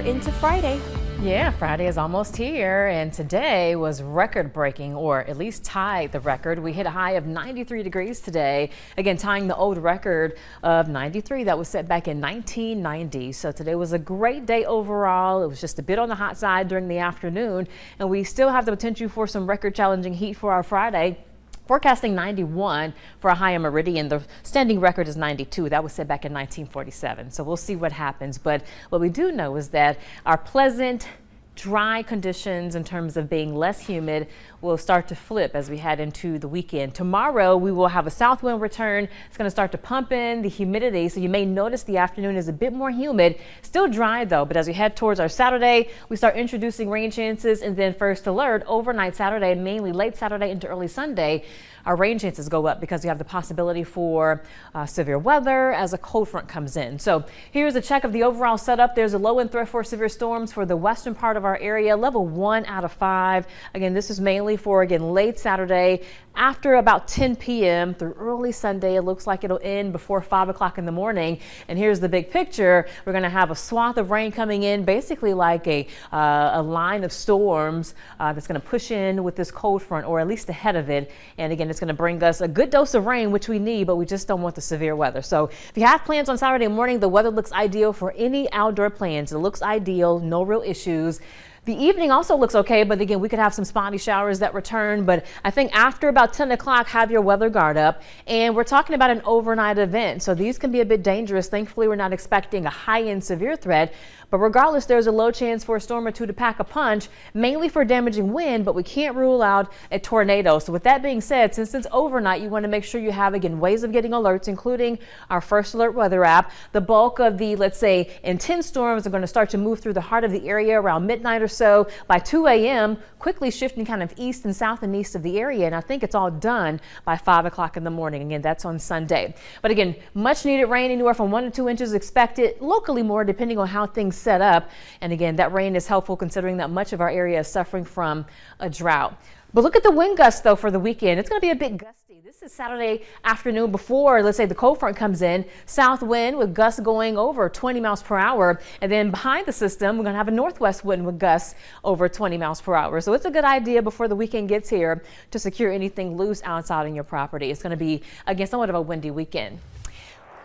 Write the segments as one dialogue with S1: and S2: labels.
S1: into Friday.
S2: Yeah, Friday is almost here, and today was record-breaking, or at least tied the record. We hit a high of 93 degrees today, again tying the old record of 93 that was set back in 1990. So today was a great day overall. It was just a bit on the hot side during the afternoon, and we still have the potential for some record-challenging heat for our Friday. Forecasting 91 for a high in Meridian. The standing record is 92. That was set back in 1947. So we'll see what happens. But what we do know is that our pleasant, dry conditions in terms of being less humid will start to flip as we head into the weekend. Tomorrow we will have a south wind return. It's going to start to pump in the humidity, so you may notice the afternoon is a bit more humid. Still dry though, but as we head towards our Saturday, we start introducing rain chances, and then first alert overnight Saturday, mainly late Saturday into early Sunday. Our rain chances go up because we have the possibility for severe weather as a cold front comes in. So here's a check of the overall setup. There's a low end threat for severe storms for the western part of our area, level 1 out of 5. Again, this is mainly for, again, late Saturday after about 10 p.m. through early Sunday. It looks like it'll end before 5 o'clock in the morning. And here's the big picture. We're going to have a swath of rain coming in, basically like a line of storms that's going to push in with this cold front, or at least ahead of it. And again, it's going to bring us a good dose of rain, which we need, but we just don't want the severe weather. So if you have plans on Saturday morning, the weather looks ideal for any outdoor plans. It looks ideal, no real issues. The evening also looks okay, but again, we could have some spotty showers that return. But I think after about 10 o'clock, have your weather guard up. And we're talking about an overnight event, so these can be a bit dangerous. Thankfully, we're not expecting a high-end severe threat. But regardless, there's a low chance for a storm or two to pack a punch, mainly for damaging wind, but we can't rule out a tornado. So with that being said, since it's overnight, you want to make sure you have, again, ways of getting alerts, including our First Alert weather app. The bulk of the, let's say, intense storms are going to start to move through the heart of the area around midnight or so. By 2 a.m., quickly shifting kind of east and south and east of the area. And I think it's all done by 5 o'clock in the morning. Again, that's on Sunday. But again, much needed rain, anywhere from 1 to 2 inches expected, locally more depending on how things set up. And again, that rain is helpful considering that much of our area is suffering from a drought. But look at the wind gusts though for the weekend. It's going to be a bit gusty. This is Saturday afternoon before, let's say, the cold front comes in. South wind with gusts going over 20 miles per hour. And then behind the system, we're going to have a northwest wind with gusts over 20 miles per hour. So it's a good idea before the weekend gets here to secure anything loose outside on your property. It's going to be, again, somewhat of a windy weekend.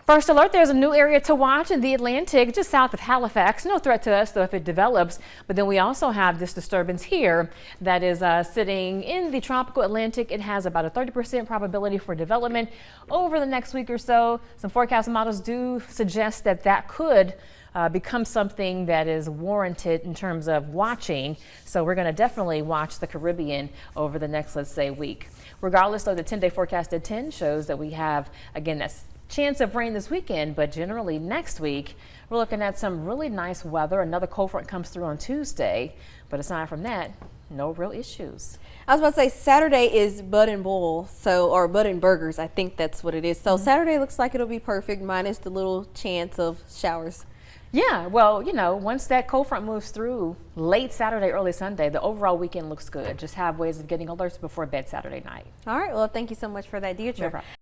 S2: First alert, there's a new area to watch in the Atlantic, just south of Halifax. No threat to us, though, if it develops. But then we also have this disturbance here that is sitting in the tropical Atlantic. It has about a 30% probability for development over the next week or so. Some forecast models do suggest that that could become something that is warranted in terms of watching. So we're going to definitely watch the Caribbean over the next, let's say, week. Regardless, though, the 10-day forecast at 10 shows that we have, again, that's chance of rain this weekend, but generally next week we're looking at some really nice weather. Another cold front comes through on Tuesday, but aside from that, no real issues.
S1: I was about to say Saturday is Bud and Bowl, or Bud and Burgers. I think that's what it is. So Saturday looks like it'll be perfect, minus the little chance of showers.
S2: Yeah, well, you know, once that cold front moves through late Saturday, early Sunday, the overall weekend looks good. Just have ways of getting alerts before bed Saturday night.
S1: All right. Well, thank you so much for that, Deirdre.
S2: No problem.